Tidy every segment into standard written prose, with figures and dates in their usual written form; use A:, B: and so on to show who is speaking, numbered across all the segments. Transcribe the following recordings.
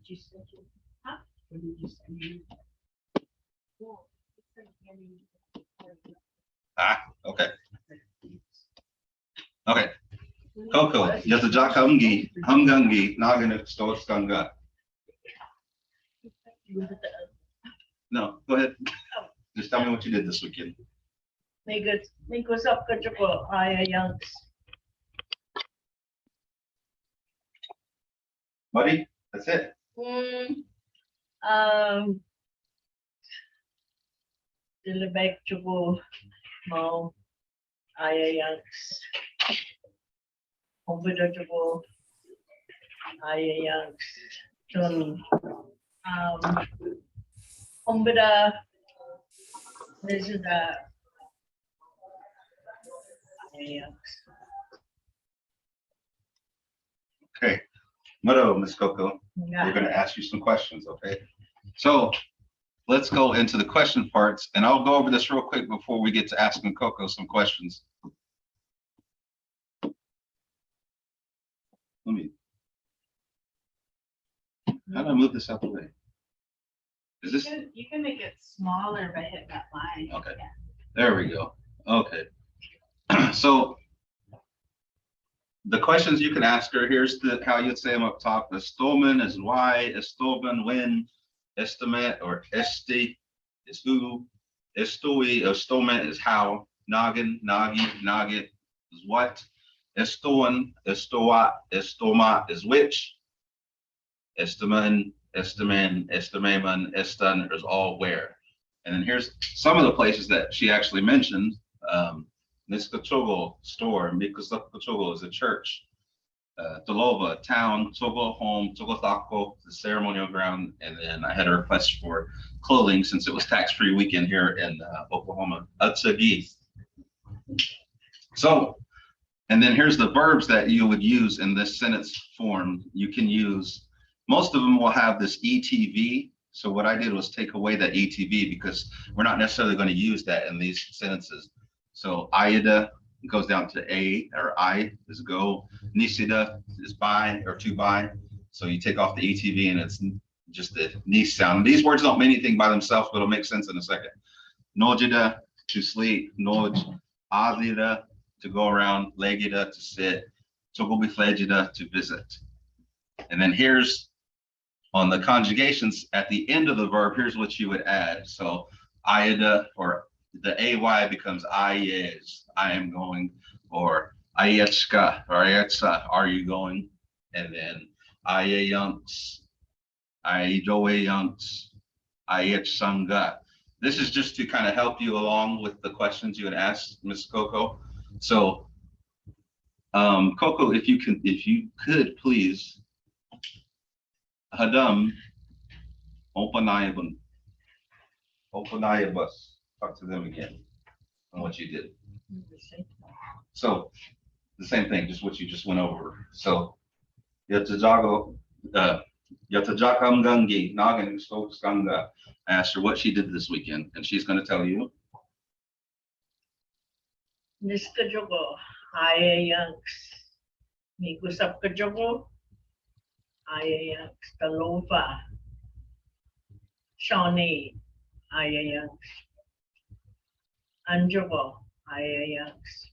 A: Did you send it? Huh? Or did you send me? No, it's like getting.
B: Okay. Okay. Coco, Yatajaka Humgangi, Nagana Stokanga. No, go ahead. Just tell me what you did this weekend.
A: May gusap ka po, Yanks.
B: Buddy, that's it.
A: Dilibek po, Mo, Yanks. Umbida po, Yanks. Tun, Umbida, this is the Yanks.
B: Okay. Mvskoke, we're going to ask you some questions, okay? So let's go into the question parts, and I'll go over this real quick before we get to asking Coco some questions. How do I move this out the way? Is this?
A: You can make it smaller by hitting that line.
B: Okay. Yeah. There we go. Okay. So the questions you can ask her, here's how you'd say them up top. Estomen is why, estomen when, estimate or esti is who, estoi, estomen is how, noggin, nagi, nugget is what, estoan, estoa, estoma is which, estiman, estiman, estimaman, estan is all where. And then here's some of the places that she actually mentioned. Mvskoke store, Mvskoke is a church. Tolova, town, Togo home, Togotako, the ceremonial ground, and then I had a request for clothing since it was tax-free weekend here in Oklahoma. Atsagi. So, and then here's the verbs that you would use in this sentence form. You can use, most of them will have this ETV. So what I did was take away that ETV because we're not necessarily going to use that in these sentences. So Ayada goes down to A, or I is go. Nisida is buy or to buy. So you take off the ETV and it's just the nis sound. These words don't mean anything by themselves, but it'll make sense in a second. Nojida, to sleep. Noj, Adida, to go around. Legida, to sit. Togobiflegida, to visit. And then here's on the conjugations at the end of the verb, here's what you would add. So Ayada, or the AY becomes I is, I am going, or Ayetska, or Ayetsa, are you going? And then Ayeyunks, Ayejoweyunks, Ayetsanga. This is just to kind of help you along with the questions you would ask Miss Coco. So Coco, if you could please, Hadam, Opanayabun, Opanayabus. Talk to them again on what you did. So the same thing, just what you just went over. So Yatajago, Yatajakamgangi, Nagan Stokanga. I asked her what she did this weekend, and she's going to tell you.
A: Niskajogo, Ayayanks, Mikusapkajogo, Ayayanks, Talova, Shawnee, Ayayanks. Anjogo, Ayayanks.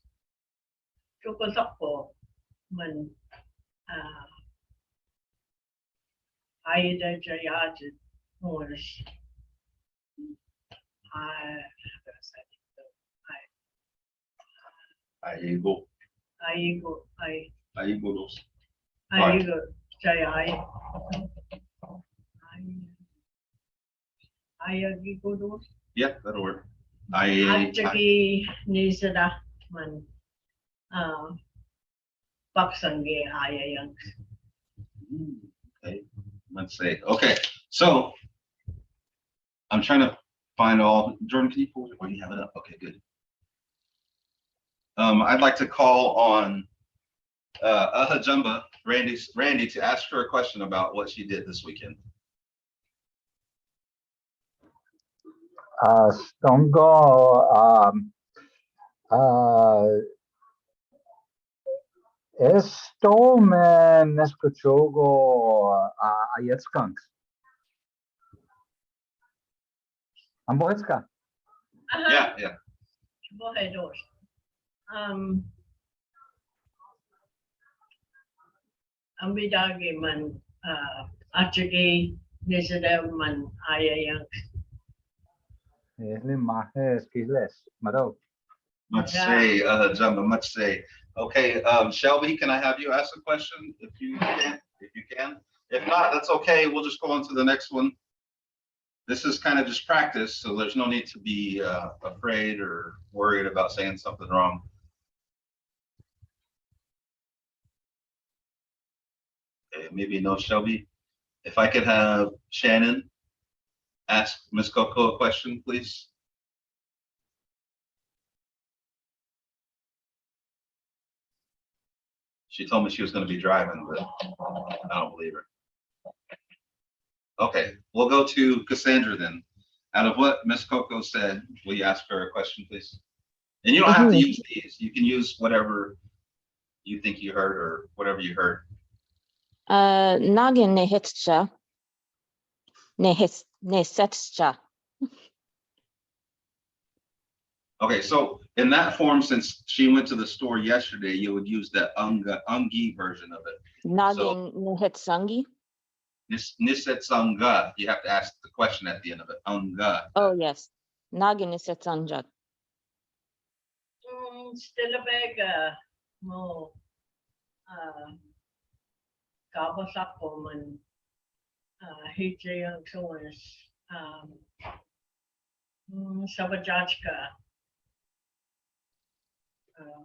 A: Chukosako, Man, Ayada Jayajit, Moorish.
B: Aigo.
A: Aigo,
B: Aigodos.
A: Aigo, Jayai. Ayagigodos.
B: Yeah, that'll work.
A: Ajagi Nisada Man Paksange Ayayanks.
B: Okay, let's say, okay, so I'm trying to find all, Jordan, can you pull it, or do you have it up? Okay, good. I'd like to call on Ahajumba, Randy, to ask her a question about what she did this weekend.
C: Stongo, Estomen Nescochogo, I eat skunks. Mvskoke.
B: Yeah.
A: Mvhayv. Ang bidagi man actually nisada man ayayang
C: Really, mahe skillless. Maro.
B: Much
A: Yeah.
B: say, Jumbo, much say. Okay, Shelby, can I have you ask a question if you can? If you can. If not, that's okay. We'll just go on to the next one. This is kind of just practice, so there's no need to be afraid or worried about saying something wrong. Okay, maybe no Shelby. If I could have Shannon ask Mvskoke a question, please. She told me she was going to be driving, but I don't believe her. Okay, we'll go to Cassandra then. Out of what Mvskoke said, will you ask her a question, please? And you don't have to use these. You can use whatever you think you heard or whatever you heard.
D: Nagin nehetscha. Nesetscha.
B: Okay, so in that form, since she went to the store yesterday, you would use the ungi version of it.
D: Nagin nehetsangi.
B: Nisetsanga, you have to ask the question at the end of it. Unga.
D: Oh, yes. Nagin nesetsanjat.
A: still a bag mo kabasak ko man hijay ang sowas sabajachka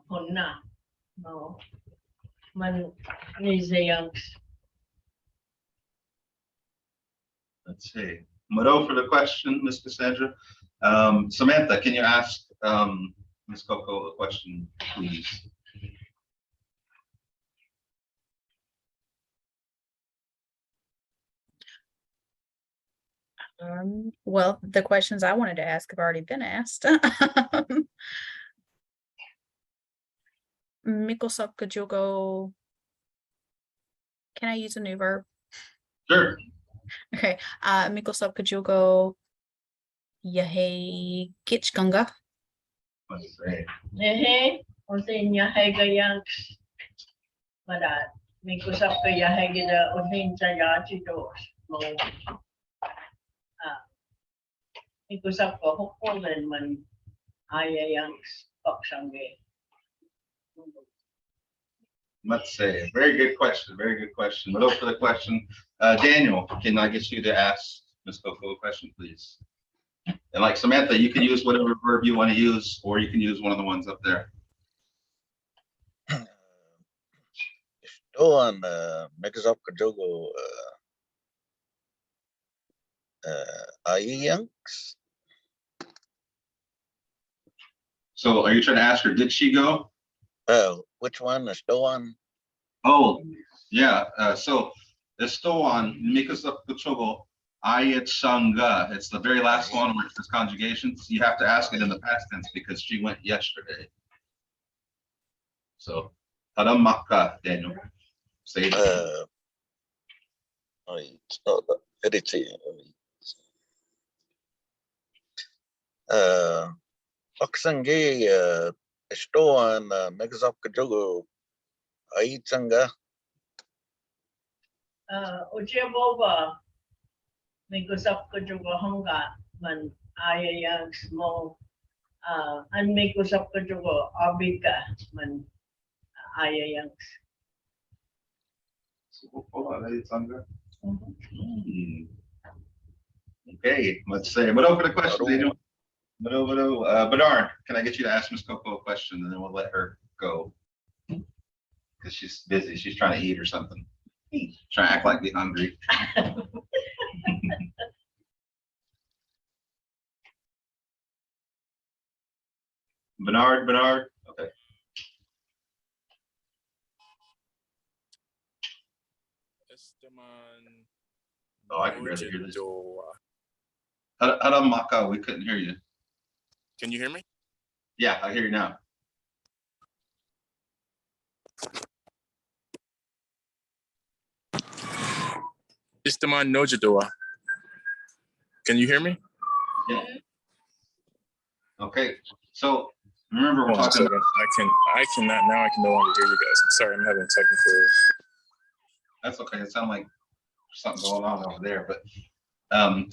A: honna no man nizayang.
B: Let's see. Mado for the question, Ms. Cassandra. Samantha, can you ask Mvskoke a question, please?
E: Well, the questions I wanted to ask have already been asked. Mvskoke, could you go? Can I use a new verb?
B: Sure.
E: Okay. Mvskoke, could you go? Yahay Kitchgunga.
B: Let's see.
A: O sa inya hagayang madat may kusap kaya hagida o sa ya chito mo may kusap ko hukulan man ayayang paksangge.
B: Let's say, very good question, very good question. Mado for the question. Daniel, can I get you to ask Mvskoke a question, please? And like Samantha, you can use whatever verb you want to use, or you can use one of the ones up there.
F: Ito ang Mvskoke Jogo Ayangs.
B: So are you trying to ask her, did she go?
F: Which one? The Stoan?
B: Oh, yeah. So the Stoan, Mvskoke Jogo Ayetsanga. It's the very last one where it says conjugations. You have to ask it in the past tense because she went yesterday. So, Haramaka, Daniel. Say it.
F: Oxangi Stoan Mvskoke Jogo Ayitsanga.
A: Ujiya boba may kusap ko juga hangga man ayayang mo an may kusap ko juga abika man ayayang.
B: Okay, let's say, but over the question, Daniel. Bernard, can I get you to ask Mvskoke a question and then we'll let her go? Because she's busy. She's trying to eat or something. Trying to act like they're hungry. Bernard, okay. Oh, I can barely hear this. Haramaka, we couldn't hear you.
G: Can you hear me?
B: Yeah, I hear you now.
G: Istaman Nojadua. Can you hear me?
B: Yeah. Okay, so remember we're
G: Hold on a
B: talking.
G: second. I cannot now. I can no longer hear you guys. I'm sorry. I'm having technical.
B: That's okay. It sounds like something going on over there, but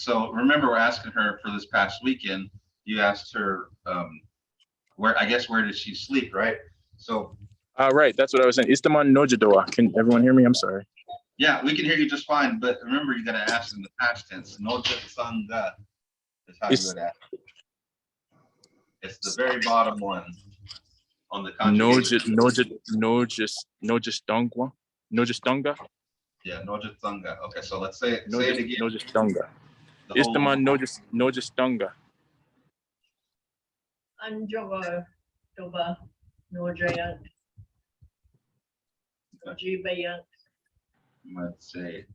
B: so remember we're asking her for this past weekend. You asked her where did she sleep, right? So
G: Right. That's what I was saying. Istaman Nojadua. Can everyone hear me? I'm sorry.
B: yeah, we can hear you just fine, but remember you gotta ask in the past tense. Nojat sanga is how you would ask. It's the very bottom one on the conjugation.
G: Nojastongwa. Nojastonga.
B: Yeah, nojat sanga. Okay, so let's say it again.
G: Nojastonga.
B: The whole-
G: Istaman Nojastonga.
A: Anjogo toba nojayant. Nojibayant.
B: Let's say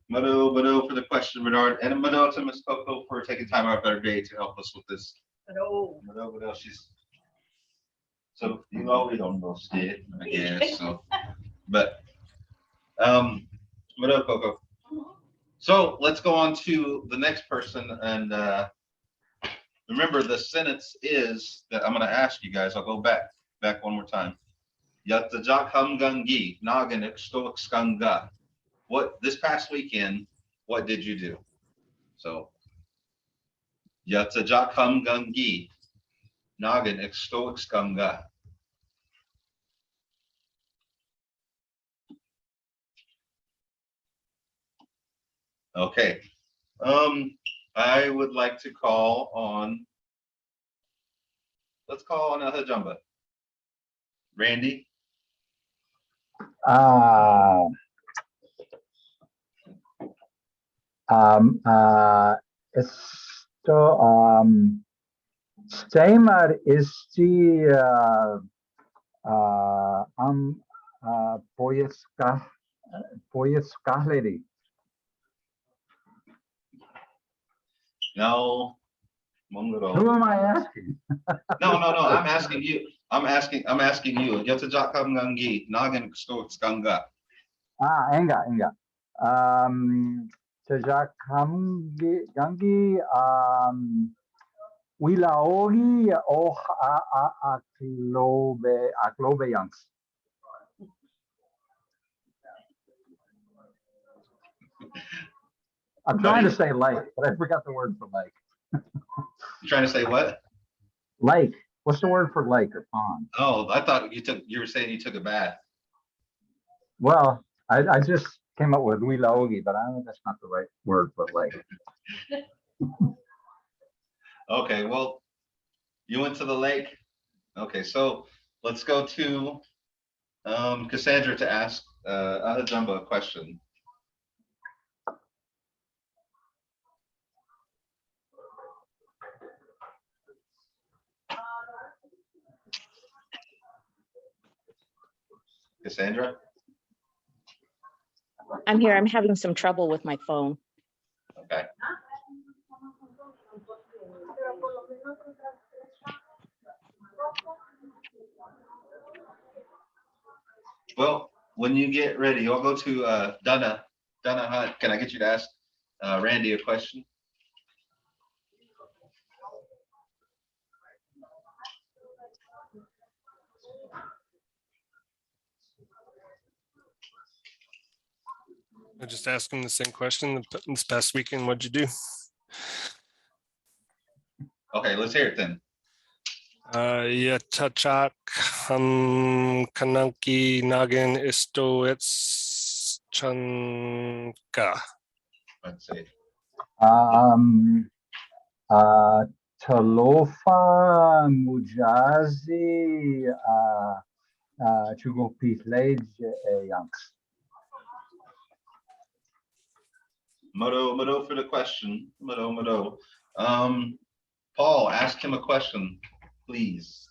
B: Mado for the question, Bernard, and Mado to Mvskoke for taking time out of their day to help us with this.
A: Pero
B: Mado, she's so you know we don't know shit, I guess. So, but Mado Coco. So let's go on to the next person, and remember the sentence is that I'm going to ask you guys. I'll go back one more time. Yatajak hamgangi nagan ekstoxkanga. What this past weekend, what did you do? So Yatajak hamgangi nagan ekstoxkanga. Okay. I would like to call on, let's call on Hajamba. Randy.
C: Esto, Steimer is die Poyeskahleri.
B: No.
C: Who am I asking?
B: No. I'm asking you. I'm asking you. Yatajak hamgangi nagan ekstoxkanga.
C: Enga. Sejak gangi wilaogi aklobe yangs. I'm trying to say lake, but I forgot the word for lake.
B: You're trying to say what?
C: Lake. What's the word for lake or pond?
B: Oh, I thought you were saying you took a bath.
C: Well, I just came up with wilaogi, but I know that's not the right word for lake.
B: Okay, well, you went to the lake. Okay, so let's go to Cassandra to ask Ahajamba a question. Cassandra?
D: I'm here. I'm having some trouble with my phone.
B: Okay. Well, when you get ready, I'll go to Donna. Donna Hunt, can I get you to ask Randy a question?
H: I just asked him the same question this past weekend. What'd you do?
B: Okay, let's hear it then.
H: Yatachak kananki nagin istoets chanka.
B: Let's see.
C: Talofa mujazi chugopithlej yanks.
B: Modo for the question. Modo. Paul, ask him a question, please.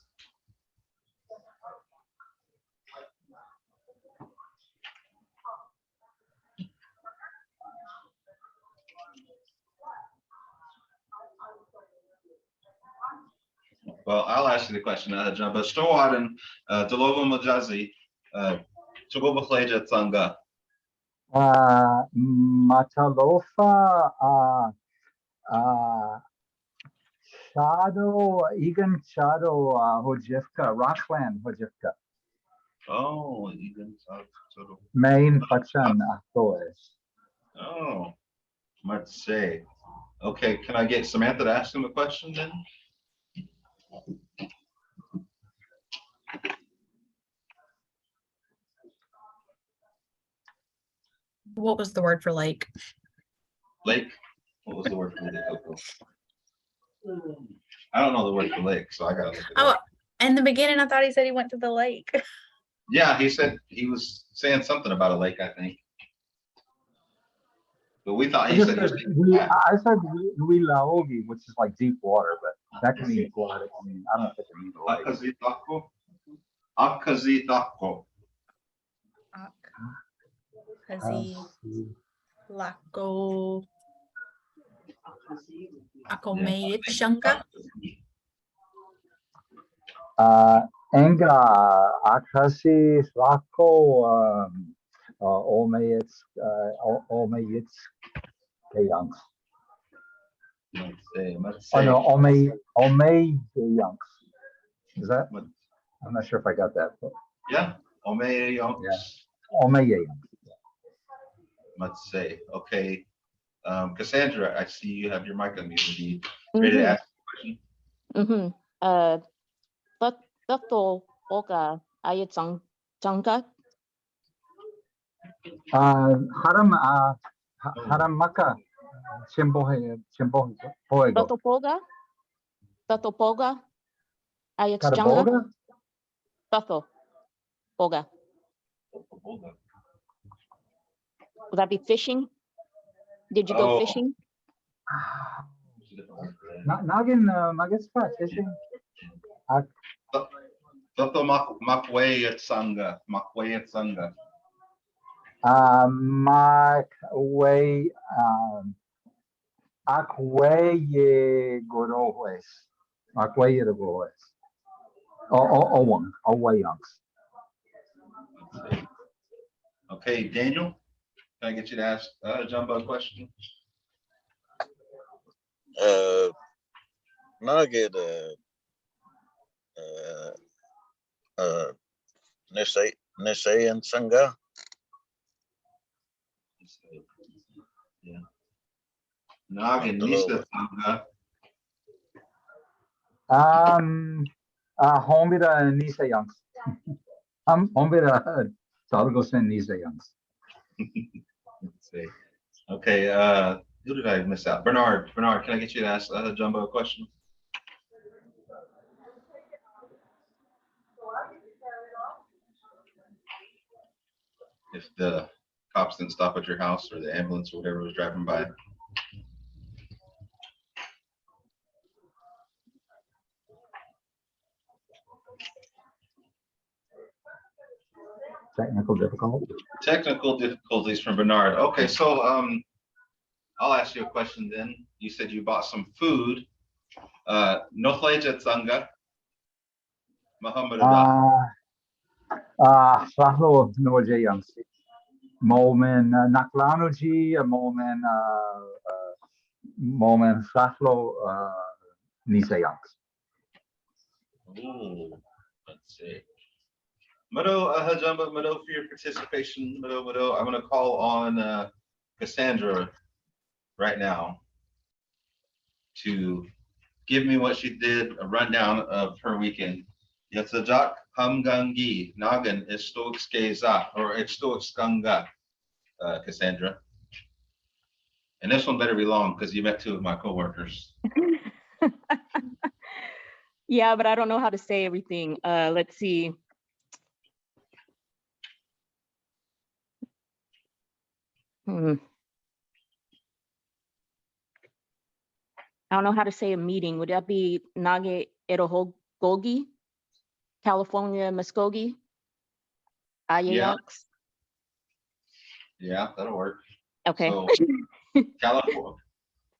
B: Well, I'll ask you the question, John. But Stowaden, Delovo Majazi, Chugobakleja Tsanga.
C: Matalofa, Shadow, Egan Shadow, Hojivka, Rockland, Hojivka,
B: Oh, even sort of.
C: Main Pachan, Ahtoes.
B: Oh, let's say. Okay, can I get Samantha to ask him a question then?
E: What was the word for lake?
B: Lake? What was the word for lake? I don't know the word for lake, so I gotta look it
E: Oh,
B: up.
E: in the beginning, I thought he said he went to the lake.
B: Yeah, he said he was saying something about a lake, I think. But we thought
C: I
B: he
C: just
B: said he
C: said,
B: was
C: I said Huilaogi, which is like deep water, but that can mean aquatic. I mean, I don't think it means a lake.
B: Akazitako. Akazitako.
E: Kazi, Lako, Ako made it, Shanka.
C: Enga, Akasi, Slako, Omeyits, Keyanks.
B: Let's
C: Oh
B: say.
C: no, Omeyyanks. Is that? I'm not sure if I got that. But
B: Yeah, Omeyanks.
C: yeah. Omeyyanks.
B: Let's say. Okay. Cassandra, I see you have your mic unmuted. Ready to ask a question?
D: Tato oga ayat jangka.
C: Haramaka, Chimbohe, Poego.
D: Tato poga ayat jangka.
C: Karaboga?
D: Tato poga. Would that be fishing? Did you go
B: Oh.
D: fishing?
C: Nagin, Magispa, fishing.
B: Toto Makwe at Sanga. Makwe at Sanga.
C: Makway, Akweye Goroes. Akweye the Goroes. Away Youngs.
B: Okay, Daniel, can I get you to ask Jumbo a question?
F: Nugget, Nisei and Sangha.
B: Yeah. Nagin, Nista Sanga.
C: Homida Nisa Youngs. Homida Salgosen Nisa Youngs.
B: Let's see. Okay, who did I miss out? Bernard, can I get you to ask Jumbo a question? If the cops didn't stop at your house or the ambulance or whatever was driving by. Technical difficulties from Bernard. Okay, so I'll ask you a question then. You said you bought some food. Nofleja Tsanga. Muhammad
C: Slahlo Noje Youngs. Moment Naklanoji, a moment Slahlo Nisa Youngs.
B: Ooh, let's see. Mado Hajamba, Mado for your participation. Mado. I'm gonna call on Cassandra right now to give me what she did, a rundown of her weekend. Yatsajak Hamgangi Nagan Istoxkeza or Istoxkanga, Cassandra. And this one better be long because you met two of my coworkers.
D: Yeah, but I don't know how to say everything. Let's see. I don't know how to say a meeting. Would that be Nage Erohogogi, California Muskogee?
B: Yeah. Yeah, that'll work.
D: Okay.
B: So California,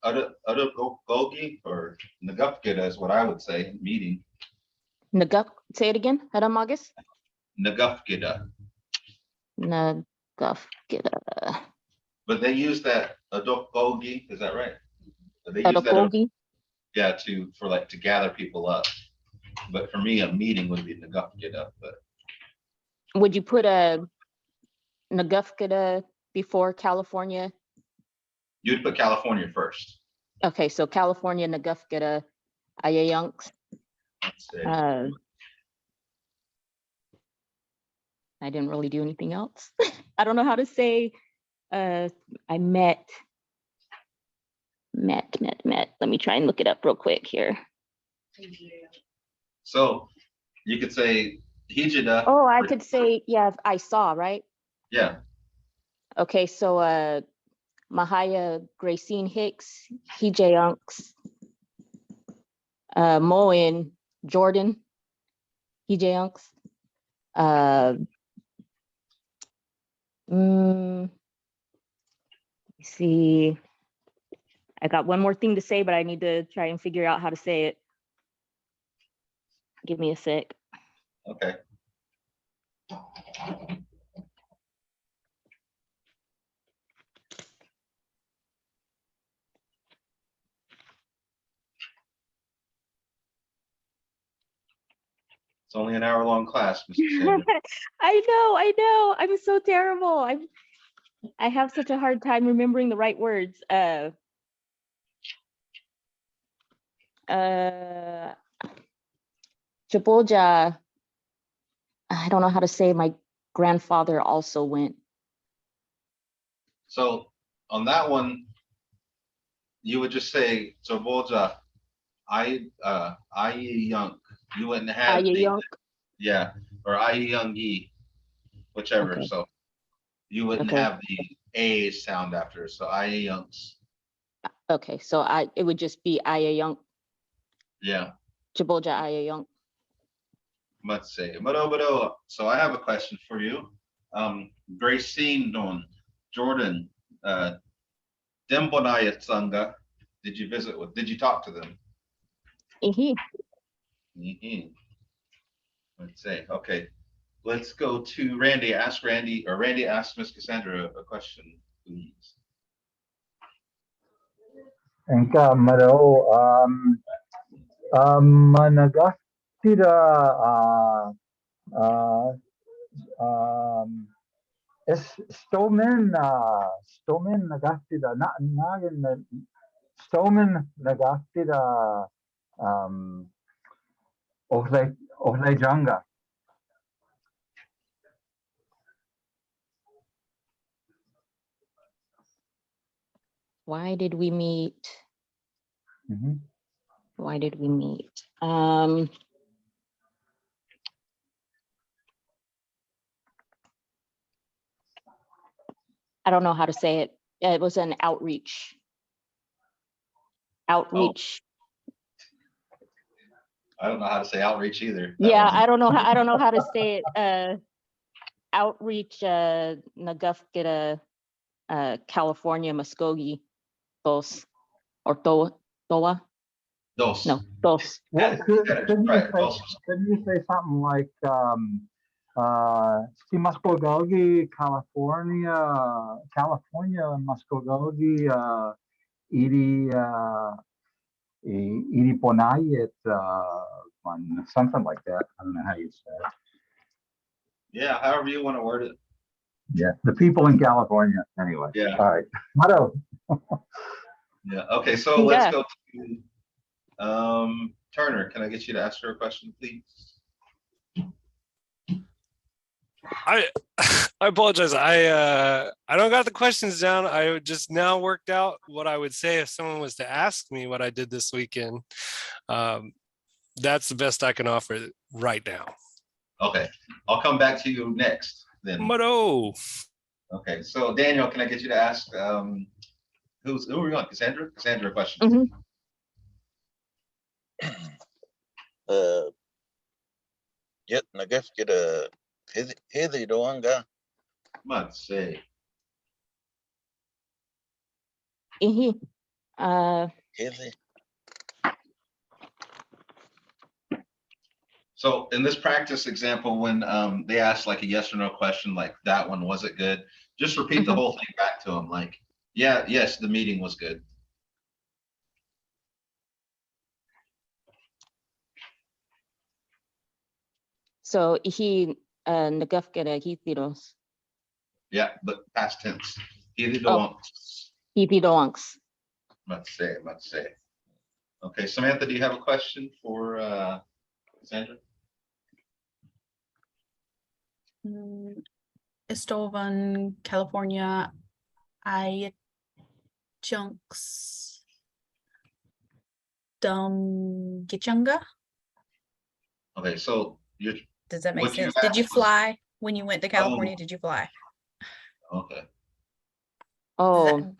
B: Gogi or Nagupkida is what I would say, meeting.
D: Say it again, Hadamagus?
B: Nagupkida.
D: Nagafkida.
B: But they use that adokogi, is that right? They use that,
D: Edokogi.
B: yeah, to gather people up. But for me, a meeting would be nagafkida, but
D: Would you put a Nagafkida before California?
B: you'd put California first.
D: Okay, so California Nagafkida Ayayunks.
B: Let's say.
D: I didn't really do anything else. I don't know how to say, I met. Let me try and look it up real quick here.
B: So you could say hijida.
D: Oh, I could say, yeah, I saw, right?
B: Yeah.
D: Okay, so Mvhayv Gracine Hicks, Hijayunks, Moen Jordan, Hijayunks. See, I got one more thing to say, but I need to try and figure out how to say it. Give me a sec.
B: Okay. It's only an hour-long class, Mr. Sanders.
D: I know. I'm so terrible. I have such a hard time remembering the right words. Jabolja, I don't know how to say my grandfather also went.
B: So on that one, you would just say Zobolja, Yunk. You wouldn't have the,
D: Ayayunk.
B: yeah, or Yungi, whichever.
D: Okay.
B: So you wouldn't
D: Okay.
B: have the A sound after. So Yunks.
D: Okay, so it would just be Ayayunk,
B: Yeah.
D: Jabolja Ayayunk.
B: Let's say Madobodo. So I have a question for you. Gracine Don, Jordan, Dembonaya Tsanga. Did you visit with? Did you talk to them?
D: Ihi.
B: Mhm. Let's say, okay. Let's go to Randy. Ask Randy, or Randy ask Miss Cassandra a question, please.
C: Enka Maro, Managashtira, Stomen Nagashtira, Nagin, Stomen Nagashtira, Ohlejanga.
D: Why did we meet?
C: Mhm.
D: Why did we meet? I don't know how to say it. It was an outreach. Outreach.
B: I don't know how to say outreach either.
D: Yeah, I don't know how to say it. Outreach Nagafkida California Muskogee Dos or Toa.
B: Dos.
D: No, Dos.
C: Well, couldn't
B: Dos.
C: you say something like Muskogee, California, Muskogee, Iri Ponayet, something like that. I don't know how you say it.
B: Yeah, however you want to word it.
C: Yeah, the people in California, anyway.
B: Yeah.
C: All right. Motto.
B: Yeah. Okay, so let's
D: Yeah.
B: go to Turner. Can I get you to ask her a question, please?
H: I apologize. I don't got the questions down. I just now worked out what I would say if someone was to ask me what I did this weekend. That's the best I can offer right now.
B: Okay, I'll come back to you next then.
H: Mado.
B: Okay, so Daniel, can I get you to ask who are you on? Cassandra? Cassandra, a question.
F: Yet nagaf kida hidi doanga
B: Let's say.
D: Ihi.
F: hidi.
B: So in this practice example, when they ask like a yes or no question, like that one, was it good? Just repeat the whole thing back to him, like, yeah, yes, the meeting was good.
D: So he nagafkara hitiros.
B: Yeah, but past tense. Either
D: Oh.
B: don't.
D: Hipidoanks.
B: Let's say. Okay, Samantha, do you have a question for Sandra?
E: Estovan, California, I junks Gichunga.
B: Okay, so you're
E: Does that make
B: what you
E: sense? Did you
B: asked was-
E: fly when you went to California? Did you fly?
B: okay.
D: Oh,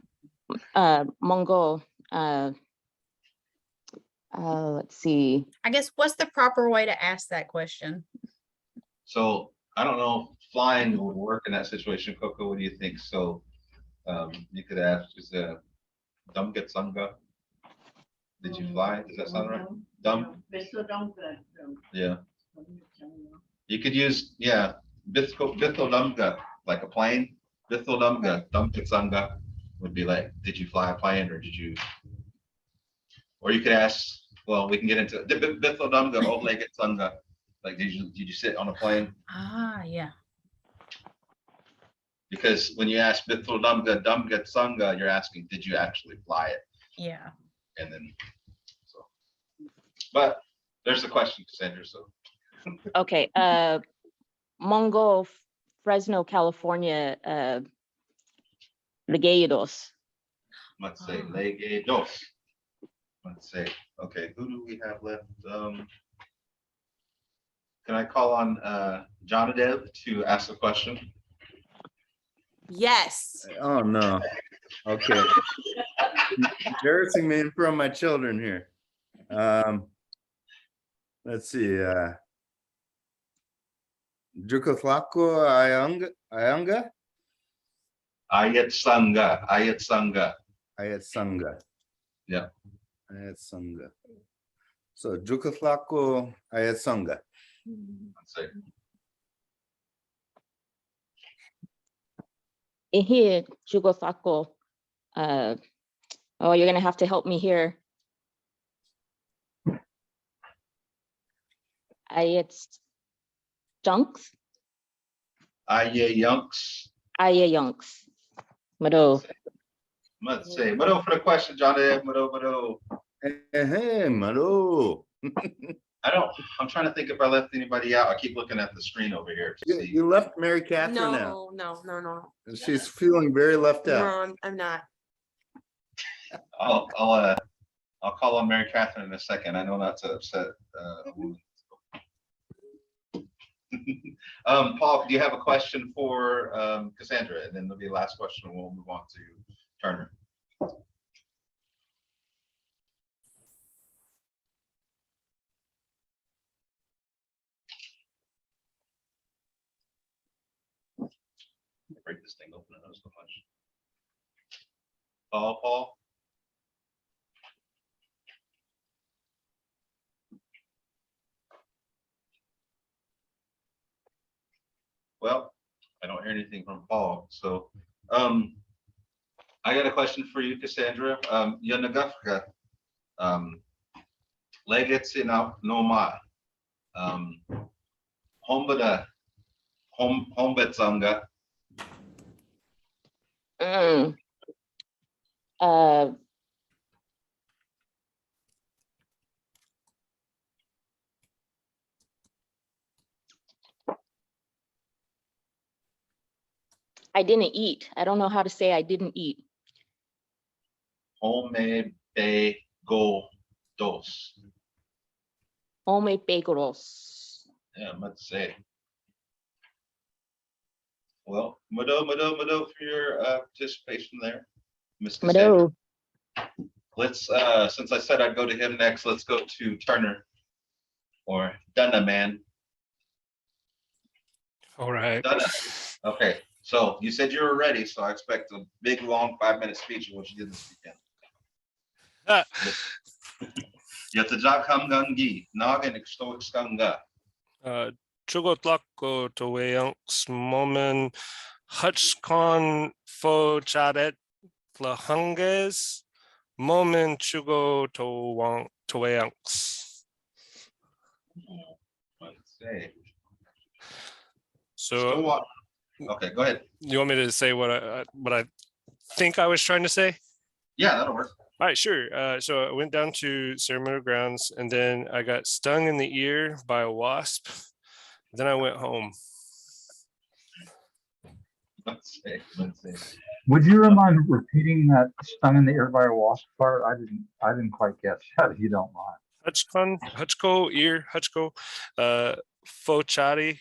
D: Mongol. Let's see.
E: I guess what's the proper way to ask that question?
B: So I don't know if flying would work in that situation. Coco, what do you think? So you could ask, is Dumgetsanga? Did you fly? Does that sound right? Dum? Yeah. You could use, yeah, Bithodumga, like a plane. Bithodumga, Dumgetsanga would be like, did you fly a plane or did you? Or you could ask, well, we can get into Bithodumga, Olegetsanga. Like, did you sit on a plane?
E: Ah, yeah.
B: Because when you ask Bithodumga, Dumgetsanga, you're asking, did you actually fly it?
E: Yeah.
B: And then, so, but there's the question, Cassandra, so.
D: Okay, Mongol, Fresno, California, Legueiros.
B: Let's say Lege dos. Let's say, okay, who do we have left? Can I call on Jonadev to ask a question?
E: Yes.
I: Oh, no. Okay. Embarrassing me in front of my children here. Let's see. Jukoslako Ayanga?
B: Ayat Sangha.
I: Ayat Sangha.
B: Yeah.
I: Ayat Sangha. So Jukoslako Ayat Sangha.
B: Let's say,
D: Here, Jugosako. Oh, you're gonna have to help me here. It's junks.
B: Aye Yunks.
D: Yunks. Mado.
B: Let's say, Mado for the question, Jonadev, Mado.
I: Hey, Maro.
B: I'm trying to think if I left anybody out. I keep looking at the screen over here to see.
I: You left Mary Catherine out.
J: No.
I: She's feeling very left out.
J: No, I'm not.
B: I'll call on Mary Catherine in a second. I know not to upset a woman. Paul, do you have a question for Cassandra? And then there'll be the last question and we'll move on to Turner. Break this thing open. I know so much. Paul. Well, I don't hear anything from Paul. So I got a question for you, Cassandra. Yanagafka. Legetsina Noma. Hombada. Hombetsanga.
D: I didn't eat. I don't know how to say I didn't eat.
B: Home be go dos.
D: Home pegoros.
B: Yeah, let's say. Well, Mado for your participation there, Miss Cassandra. Let's since I said I'd go to him next, let's go to Turner or Dunna man.
H: All right.
B: Dunna. Okay, so you said you were ready, so I expect a big long 5-minute speech of what you did this weekend. Yatajak hamgangi, nagan extoxkanga.
H: Chugotlako to Wayunks Momen Hutchcon fo chadet lahunges moment chugo toeanks.
B: Let's see.
H: So
B: what? Okay, go ahead.
H: you want me to say what I think I was trying to say?
B: Yeah, that'll work.
H: All right, sure. So I went down to ceremonial grounds and then I got stung in the ear by a wasp. Then I went home.
B: Let's see.
C: Would you mind repeating that stung in the ear by a wasp part? I didn't quite get that, if you don't mind.
H: Hutchko, ear, Hutchko, Fochati,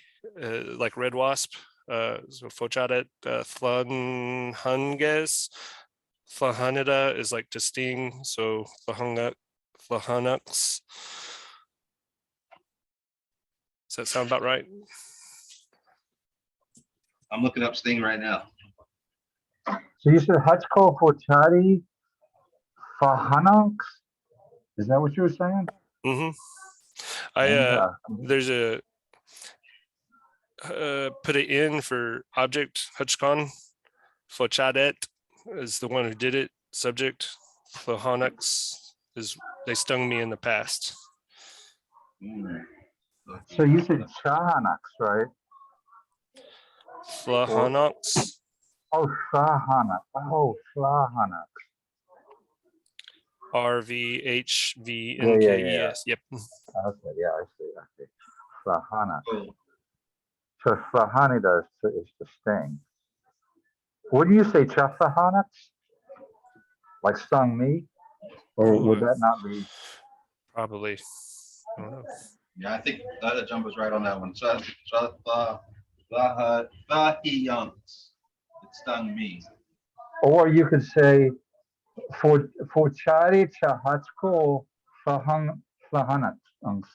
H: like red wasp. So Fochadet, Flunhunges, Flahunida is like to sting. So Flahunux. Does that sound about right?
B: I'm looking up sting right now.
C: So you said Hutchko Fochati Fahanux? Is that what you were saying?
H: Mm-hmm. There's a put it in for object. Hutchcon Fochadet is the one who did it. Subject Flahunux is they stung me in the past.
C: So you said Chahanux, right?
H: Flahunux.
C: Oh, Shahanux. Oh, Shahanux.
H: RVHVNKES. Yep.
C: Okay, yeah, I see. Shahanux.
B: Cool.
C: So Shahanida is the sting. What do you say, Chafahanux? Like stung me? Or would that not be?
H: Probably. I don't know.
B: Yeah, I think the other jump was right on that one. It stung me.
C: Or you could say, for Chari Chahatsko Fahanux,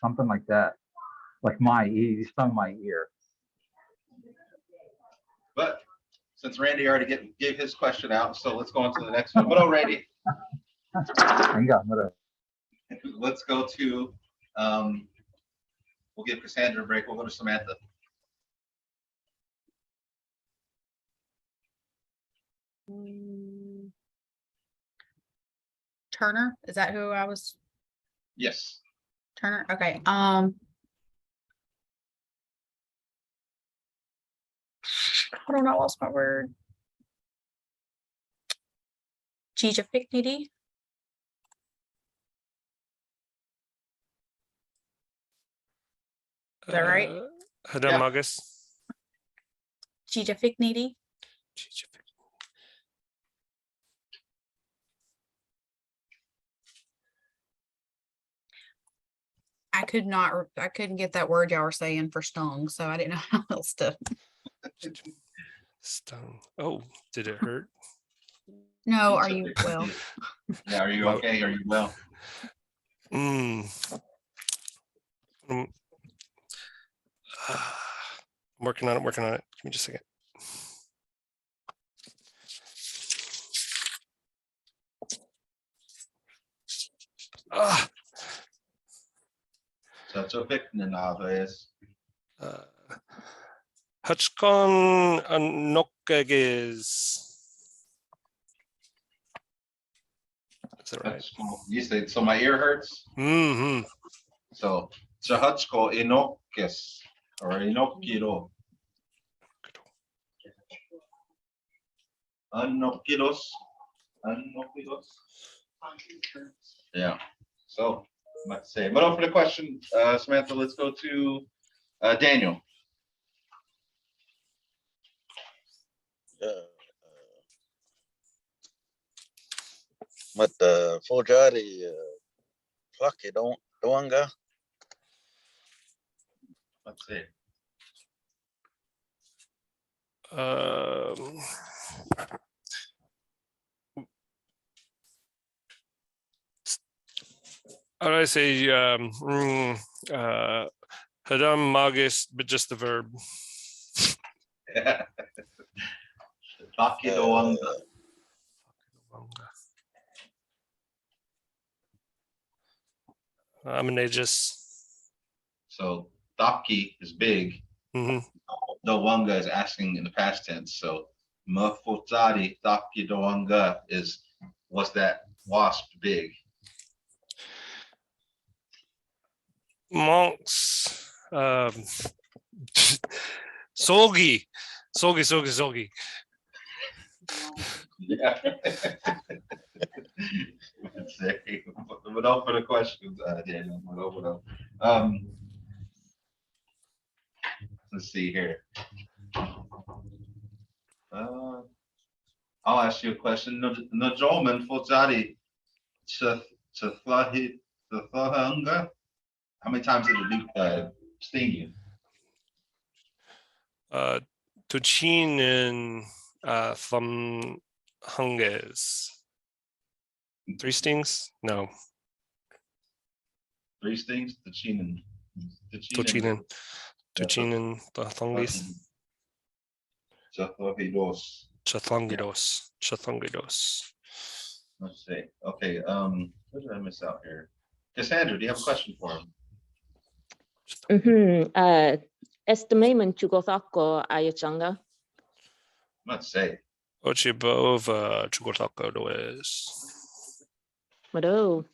C: something like that. Like my ear, you stung my ear.
B: But since Randy already gave his question out, so let's go on to the next one. But already, let's go to, we'll give Cassandra a break. We'll go to Samantha.
E: Turner, is that who I was?
B: Yes.
E: Turner, okay. I don't know, I lost my word. Gigaficnity. Is that right?
H: Hadamagus.
E: Gigaficnity. I couldn't get that word y'all were saying for stung, so I didn't know how else to.
H: Stung. Oh, did it hurt?
E: No, are you well?
B: Yeah, are you okay? Are you well?
H: I'm working on it. Give me just a second.
B: So Vicnanaves.
H: Hutchcon Anokages. Is that right?
B: You said, so my ear hurts?
H: Mm-hmm.
B: So Hutchko Inokis or Inokiro. Anokilos. Yeah. So let's say, but for the question, Samantha, let's go to Daniel.
F: But Fojari Plucky Doanga.
B: Let's see.
H: How do I say Hadam Magus, but just the verb. I'm an aegis.
B: So Daki is big.
H: Mm-hmm.
B: doanga is asking in the past tense. So Mvhayv taki doanga is, was that wasp big?
H: Monks. Solgi. Solgi.
B: Yeah. Let's say, without further questions, Daniel, without. Let's see here. I'll ask you a question. Najoman Fojari Chathahanga. How many times did it sting you?
H: Tuchin and from Hunges. 3 stings? No.
B: 3 stings? Tuchinen.
H: Tuchinen the Thungis. Chathangidos.
B: Let's see. Okay. What did I miss out here? Cassandra, do you have a question for him?
D: Estimation Chugosako Ayachanga.
B: Let's say.
H: Ochibova Chugotako Does.
D: Mado.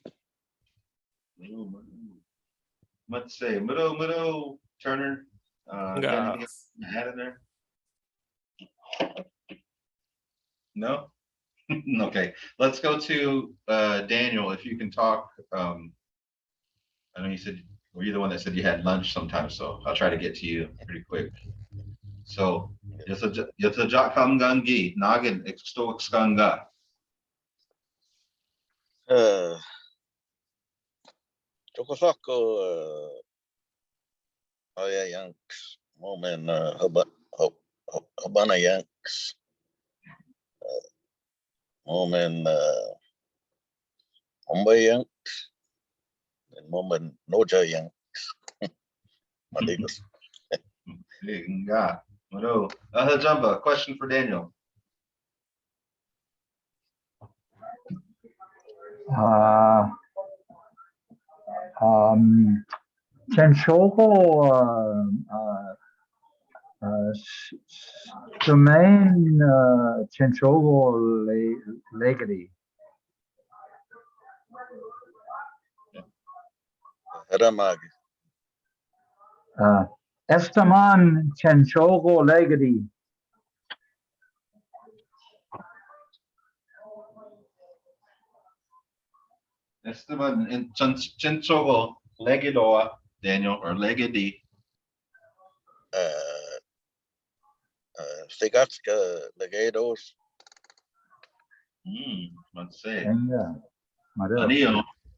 B: Let's say Middle Turner.
H: Yeah.
B: Add in there? No? Okay, let's go to Daniel, if you can talk. I know you said, were you the one that said you had lunch sometime, so I'll try to get to you pretty quick. So, Yata Kamgangi, Nagin Extoxkanga.
F: Chocosako Aya Yanks, Momen Habana Yanks, Momen Mumbai Yanks, and Momen Noja Yanks. Madigos.
B: Jumba, question for Daniel.
C: Chenchogo domain Chenchogo Legati.
F: Haramagi.
C: Estaman Chenchogo Legati.
B: Esteban in Chenchogo Legidoa, Daniel, or Legedi.
F: Stigatska Legados.
B: Let's say.
C: Venga.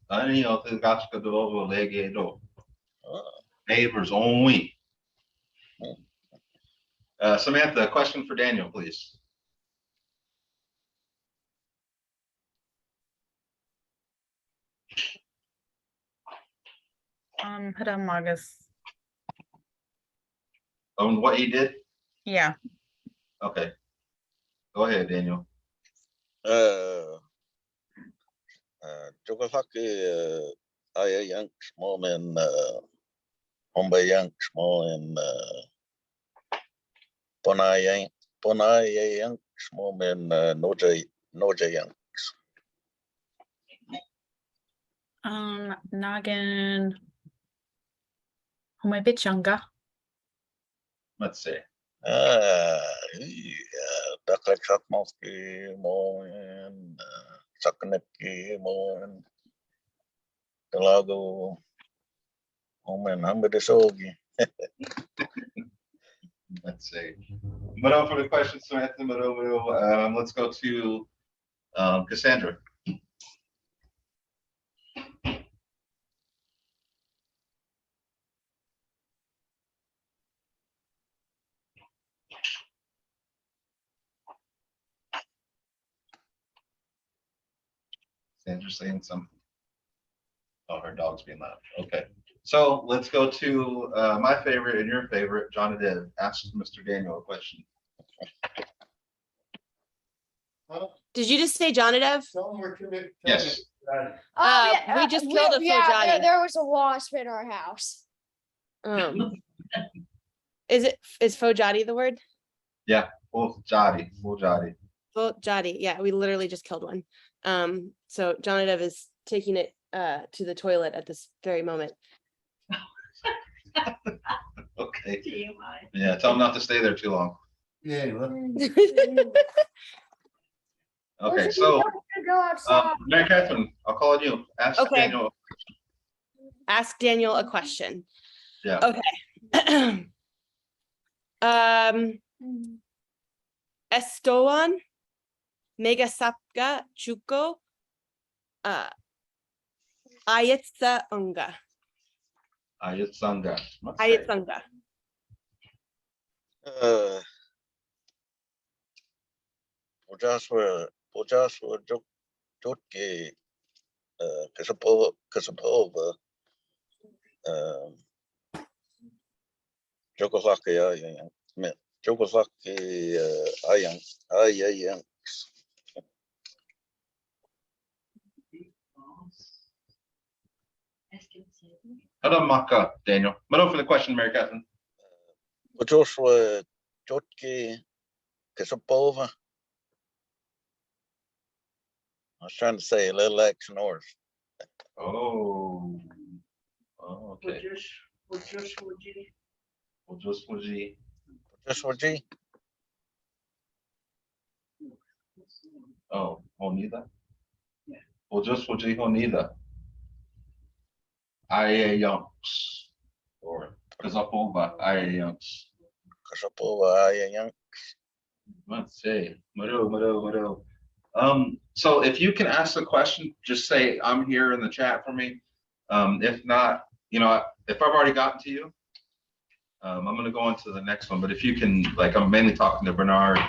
B: Anio Stigatska Dovo Legedo. Neighbors only. Samantha, question for Daniel, please.
E: Hadamagas.
B: On what he did?
E: Yeah.
B: Okay. Go ahead, Daniel.
F: Chocosaki Aya Yanks, Momen Mumbai Yanks, Momen Ponaya Yanks, Momen Noja Yanks.
E: Noggin. Humaybichanga.
B: Let's see.
F: Dakle Chakmovsky, Moen, Sakaneki, Moen, Delago, Moen, Hambidisogi.
B: Let's see. But for the questions, Samantha, let's go to Cassandra. Sandra's saying something. Oh, her dog's being loud. Okay. So let's go to my favorite and your favorite, John Dev. Ask Mr. Daniel a question.
J: Did you just say Jonadev?
B: Yes.
J: We just killed a
K: yeah,
J: Fojani.
K: there was a wasp in our house.
J: is Fojadi the word?
B: Yeah, full jari.
J: Fojadi. Yeah, we literally just killed one. So Jonadev is taking it to the toilet at this very moment.
B: Okay.
A: TMI.
B: Yeah, tell them not to stay there too long.
I: Yeah, well,
B: Okay, so Mary Catherine, I'll call on you. Ask
J: Okay.
B: Daniel.
J: Ask Daniel a question.
B: Yeah.
J: Okay. Estoan Megasapka Chuko Ayetsa Unga.
B: Ayat Sangha.
J: Ayetsanga.
F: Joshua Jotke Kasapova Jokosaki Jokosaki Ayang
B: Hello, Maka, Daniel. But for the question, Mary Catherine.
F: Joshua Jotke Kasapova. I was trying to say a little action north.
B: Oh, okay. Joshua G. Oh, Honida?
A: Yeah.
B: Joshua G. Honida. Ia Yunks. Or Kazapova, Ia Yunks.
F: Kasapova Ayang.
B: Let's see. Mado. So if you can ask the question, just say I'm here in the chat for me. If not, if I've already gotten to you, I'm gonna go on to the next one. But if you can, like, I'm mainly talking to Bernard,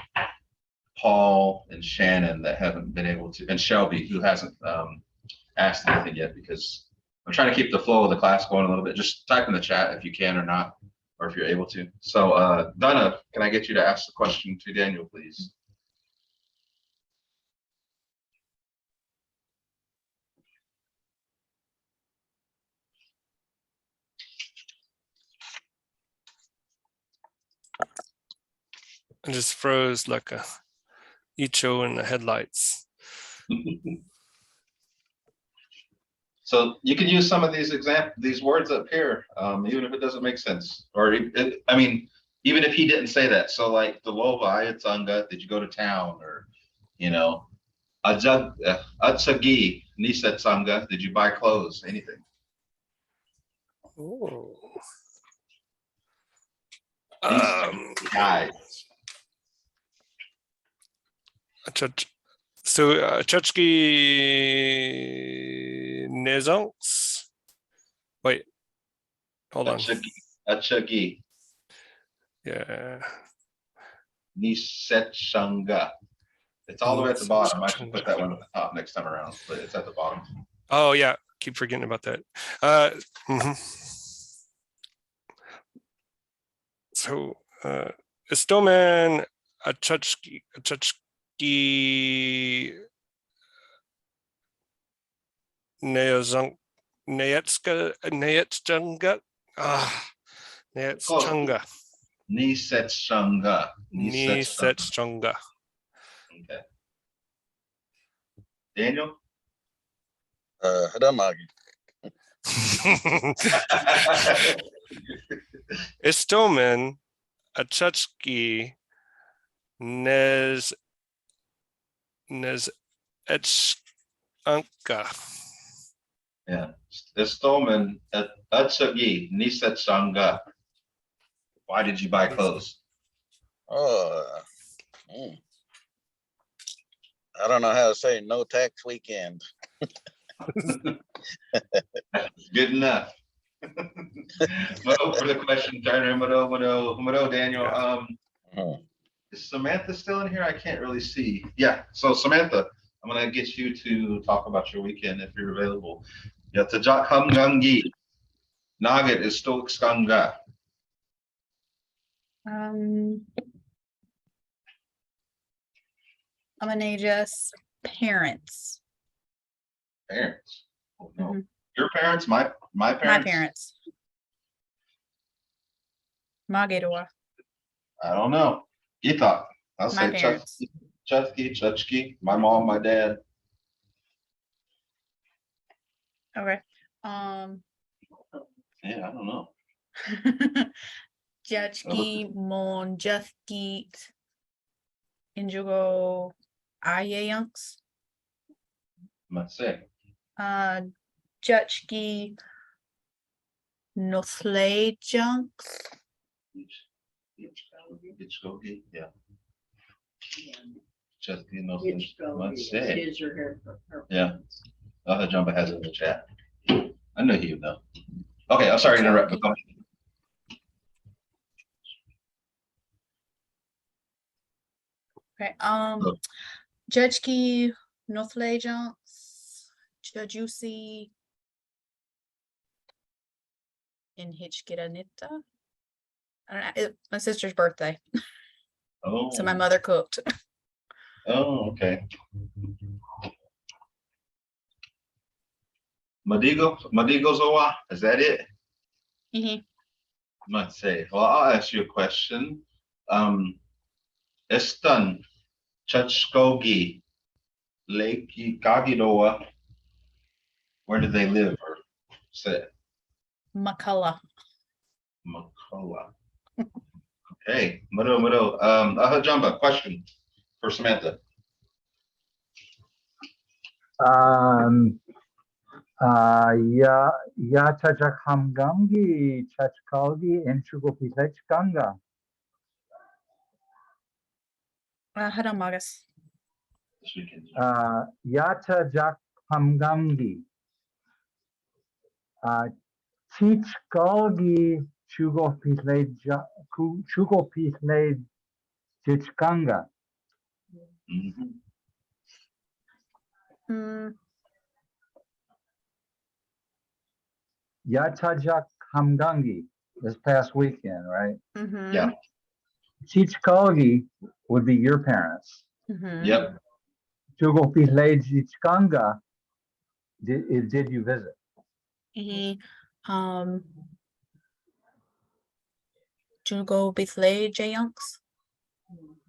B: Paul, and Shannon that haven't been able to, and Shelby, who hasn't asked anything yet, because I'm trying to keep the flow of the class going a little bit. Just type in the chat if you can or not, or if you're able to. So Donna, can I get you to ask the question to Daniel, please?
H: I just froze like a Icho in the headlights.
B: So you can use some of these words up here, even if it doesn't make sense, or I mean, even if he didn't say that. So like the Lova Ayatsanga, did you go to town, or Atsagi Nisetsanga, did you buy clothes? Anything.
H: Oh.
B: Guys.
H: So Chachki Nezonks. Wait, hold on.
B: Achagi
H: Yeah.
B: Nisetsanga. It's all the way at the bottom. I should put that one at the top next time around, but it's at the bottom.
H: Oh yeah, keep forgetting about that. So Istoman Achachki Neozunk Neyetska Neyetchunga Neyetchunga
B: Nisetsanga.
H: Nisetchunga.
B: Okay. Daniel?
F: Hadamagi.
H: Istoman Achachki Nez Etchunka.
B: Yeah. Istoman Atsagi Nisetsanga. Why did you buy clothes?
F: I don't know how to say no tax weekend.
B: Good enough. For the question, Turner, Mado, Daniel. Is Samantha still in here? I can't really see. Yeah. So Samantha, I'm gonna get you to talk about your weekend if you're available. Yeah, Tajak Hamgangi. Nugget is still Skanga.
E: I'm gonna just parents.
B: Parents. Oh, no.
E: Mhm.
B: Your parents, my parents.
E: My parents. Magedoa.
B: I don't know. Gita. I'll
E: My
B: say
E: parents.
B: Chucky, my mom, my dad.
E: Okay.
B: Yeah, I don't know.
E: Judgeki, Mon, Jufgeet, Injugo, Ayeunks.
B: Let's say.
E: Judgeki, Nothlay Junks.
B: Mvskoke, yeah.
A: Yeah.
B: Chucky, no,
A: It's go,
B: let's
A: it's
B: say.
A: his or her.
B: Yeah. Jumba has it in the chat. I knew he would know. Okay, I'm sorry to interrupt. But go ahead.
E: Okay.
B: Look.
E: Judgeki, Nothlay Junks, Jajusi, in Hitchkiranita. I don't know. My sister's birthday.
B: Oh.
E: So my mother cooked.
B: Oh, okay. Madigo Zoa, is that it?
E: Mhm.
B: Let's say. Well, I'll ask you a question. Estan Chachkogi Lake Kagidoa. Where do they live or sit?
E: McCullough.
B: Makola. Okay, Mado. Jumba, question for Samantha.
C: Ya Chajakhamgangi Chachkalgi and Chugopitech Ganga.
E: Hold on, Magus.
B: This weekend.
C: Yata Jakhamgangi. Chichkalgi Chugopitech Chichkanga.
B: Mhm.
C: Yatajak Hamgangi this past weekend, right?
E: Mhm.
B: Yeah.
C: Chichkalgi would be your parents.
E: Mhm.
B: Yep.
C: Chugopile Chichkanga, did you visit?
E: Jugo Bithlay Jayunks.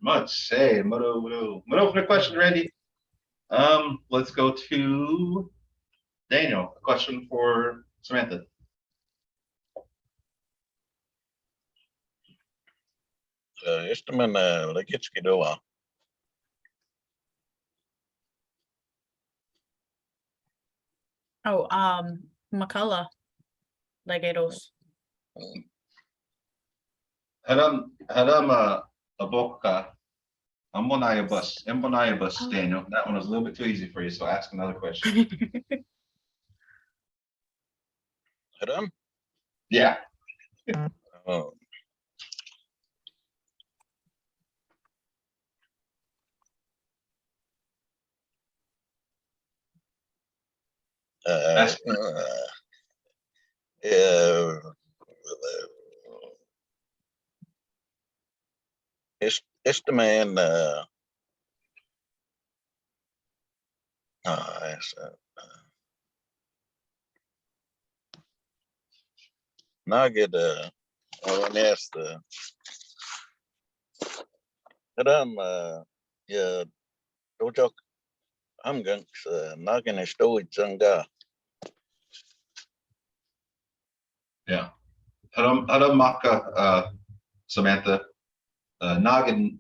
B: Much say, Mado for the question, Randy. Let's go to Daniel. A question for Samantha.
F: Istaman Lekitskidoa.
E: Oh, McCullough. Legados.
B: Hadam Aboka. Mbonaya bus, Daniel. That one was a little bit too easy for you, so ask another question.
F: Hadam?
B: Yeah.
F: Oh.
B: Ask.
F: It's the man. Now I get I want to ask the. Yeah, Dojok. I'm going to knock in a storage zanga.
B: Yeah. Hadam Maka, Samantha. Nagin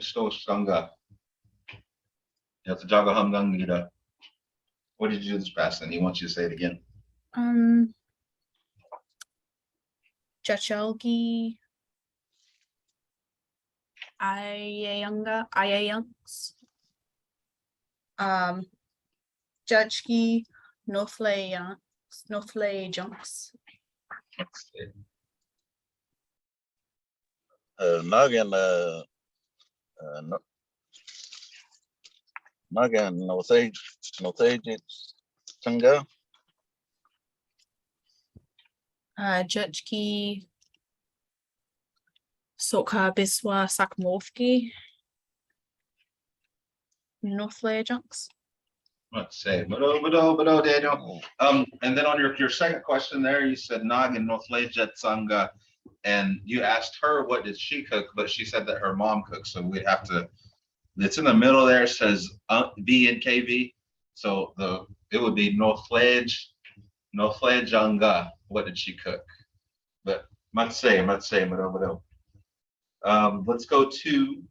B: Sto Skanga. You have to jog a humgang. What did you do this past? And he wants you to say it again.
E: Jachelgi. Ayaunks. Judgeki, Nothlay Junks.
F: Noggin, Noggin, no sage, Sanga.
E: Judgeki, Sokha Biswa Sakmovki. Nothlay Junks.
B: Let's say, Mado, Daniel. And then on your second question there, you said Nag and Northlejet Sanga. and you asked her what did she cook, but she said that her mom cooked. So we'd have to. It's in the middle there. Says V and KV. So it would be no fledge janga. What did she cook? But let's go to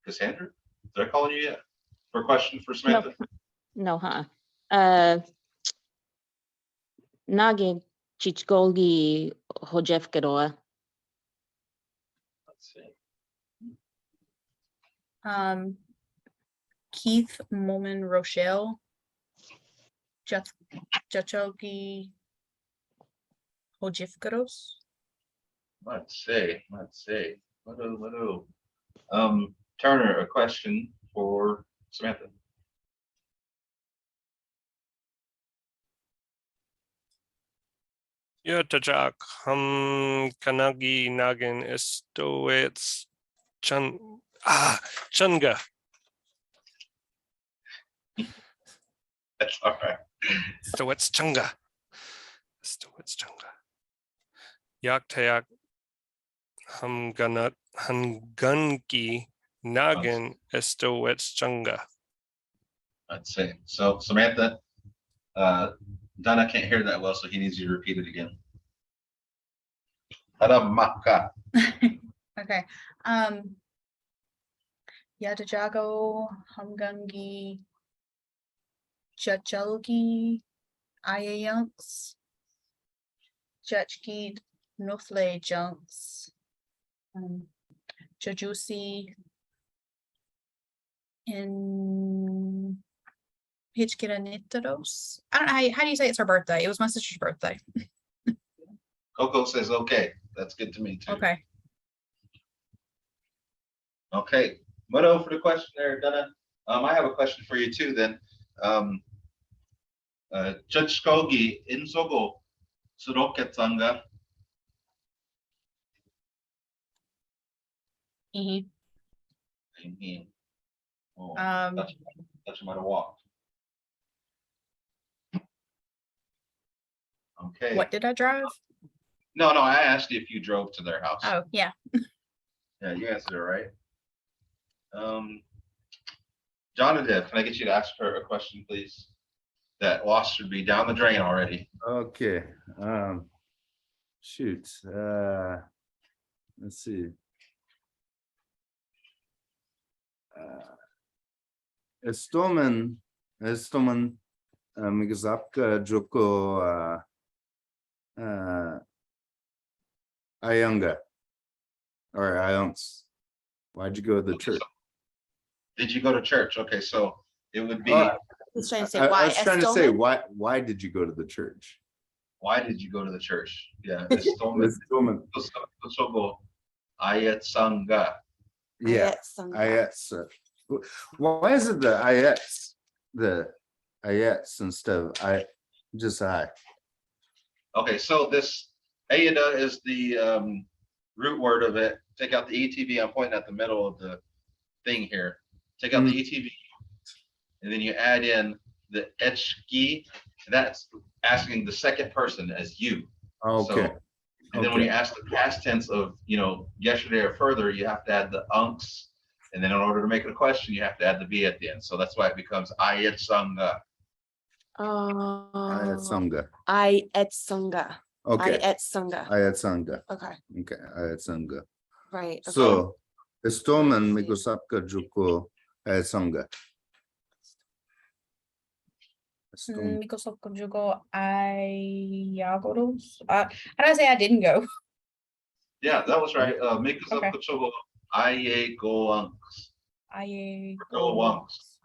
B: Cassandra. Did I call you yet for a question for Samantha?
D: No, huh? Nage chichkolgi hojefkeroa.
B: Let's see.
E: Keith Molman Rochelle. Jachogi Hojifkaros.
B: Let's see. Turner, a question for Samantha.
H: Tajak kanagi nagin istowets chunga.
B: That's all right.
H: Istowets chunga. Yak tayak hangunki nagin istowets chunga.
B: Let's see. So Samantha, Donna can't hear that well, so he needs you to repeat it again. Haramaka.
E: Okay. Yatajago Humgungi Chachalgi Ayayanks Chachkid Nufle Junks Chajusi in Hitchkiranitaros. I don't know how do you say it's her birthday? It was my sister's birthday.
B: Coco says, okay, that's good to me too.
E: Okay.
B: Okay, Moto for the question there, Donna. I have a question for you too then. Chachkogi Insogo Suroketsanga. Oh, that's might have walked. Okay.
E: What did I drive?
B: No, I asked you if you drove to their house.
E: Oh, yeah.
B: Yeah, you answered it right. Jonathan, can I get you to ask her a question, please? That loss should be down the drain already.
I: Okay. Shoot. Let's see. Estoman, Mvhsapka Joko Ayanga or Ayunks. Why'd you go to the church?
B: Did you go to church? Okay, so it would be.
J: He's trying to say
I: I
J: why.
I: was trying to say
J: Estoman?
I: why did you go to the church?
B: Why did you go to the church? Yeah.
I: Estoman.
B: Ayat Sangha.
I: Yeah.
J: Sangha.
I: Ayats. Why is it the ayats? The ayats instead of just I.
B: Okay, so this Ayada is the root word of it. Take out the ETV. I'm pointing at the middle of the thing here. Take out the ETV, and then you add in the Echki. That's asking the second person as you.
I: Okay.
B: So, and then when you ask the past tense of yesterday or further, you have to add the unks, and then in order to make it a question, you have to add the B at the end. So that's why it becomes Ayat Sangha.
I: Ayat Sangha.
J: Ayat Sangha.
I: Okay.
J: Ayat Sangha.
I: Ayat Sangha.
J: Okay.
I: Okay. Ayat Sangha.
J: Right. Okay.
I: So Estoman Mvhsapka Joko Ayat Sangha.
E: Because of Conjugal Ayagoros. How do I say I didn't go?
B: Yeah, that was right. Make us
E: Okay.
B: up Kochogo Aye Go Unks. Go Unks.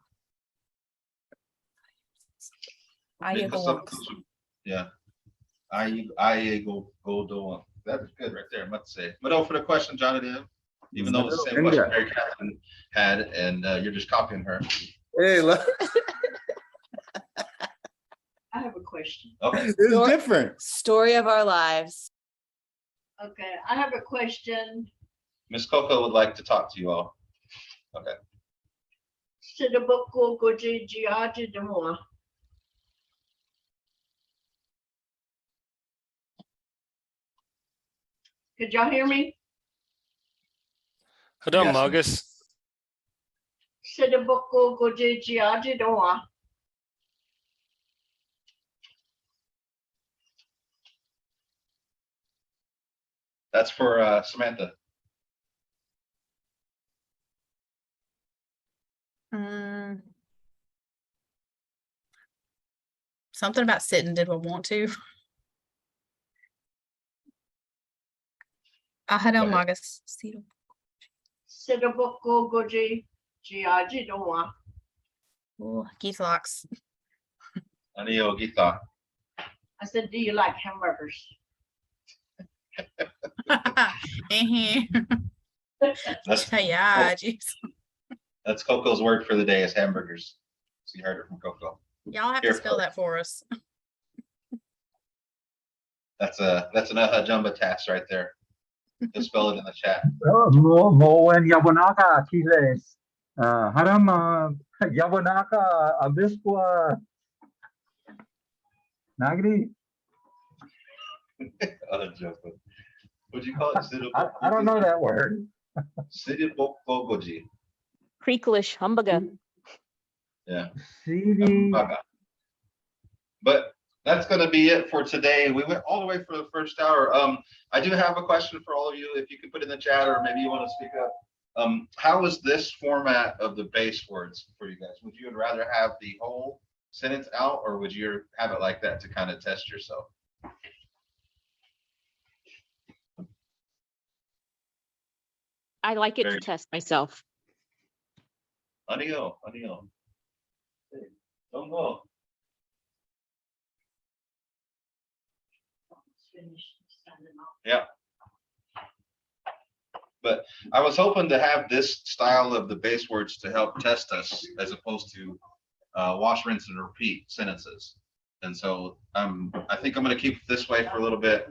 B: Make us up Kochogo. Yeah. Aye Go Do. That is good right there, I must say. But for the question, Jonathan, even though it's the same question Mary Catherine had, and you're just copying her.
I: Hey, look.
A: I have a question.
B: Okay.
I: It's different.
J: Story of our lives.
A: Okay, I have a question.
B: Miss Coco would like to talk to you all. Okay.
A: Sidaboko Goji Giaji Demoa. Could y'all hear me?
H: Hold on,
B: Yes, ma'am.
H: Marcus.
A: Sidaboko goje jiaji doa.
B: That's for Samantha.
E: Something about sitting, did we want to? Had
B: Go
E: on
B: ahead.
E: Marcus.
A: Sidaboko goje jiaji doa.
E: Geese locks.
B: Anio Gita.
A: I said, do you like hamburgers?
B: That's
E: Yeah, jeez.
B: that's Coco's word for the day is hamburgers. So you heard it from Coco.
E: Y'all have
B: Here
E: to spell
B: first.
E: that for us.
B: That's an jumba task right there. Just spell it in the chat.
C: Moen Yabonaka Chiles. Haram Yabonaka Abispua Nagri.
B: What'd you call it?
C: I don't know that word.
B: Sidibokogoji.
D: Creeklish, humbuga.
B: Yeah.
C: CD.
B: But that's going to be it for today. We went all the way for the first hour. I do have a question for all of you. If you could put in the chat, or maybe you want to speak up. How is this format of the base words for you guys? Would you rather have the whole sentence out, or would you have it like that to kind of test yourself?
D: I like it to
B: Very-
D: test myself.
B: Anio. Don't go. Yeah. But I was hoping to have this style of the base words to help test us as opposed to wash, rinse, and repeat sentences. And so I think I'm going to keep it this way for a little bit.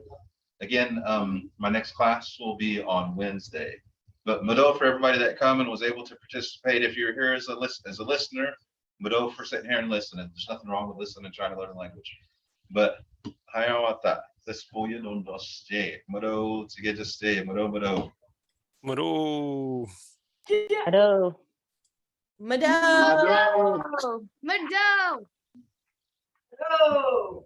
B: Again, my next class will be on Wednesday. But Mado, for everybody that come and was able to participate, if you're here as a listener, Mado for sitting here and listening. There's nothing wrong with listening and trying to learn a language. But Hayawata, this for you don't stay. Mado to get to stay. Mado.
H: Muru.
D: Hello.
J: Madame.
E: Mado.
A: Oh.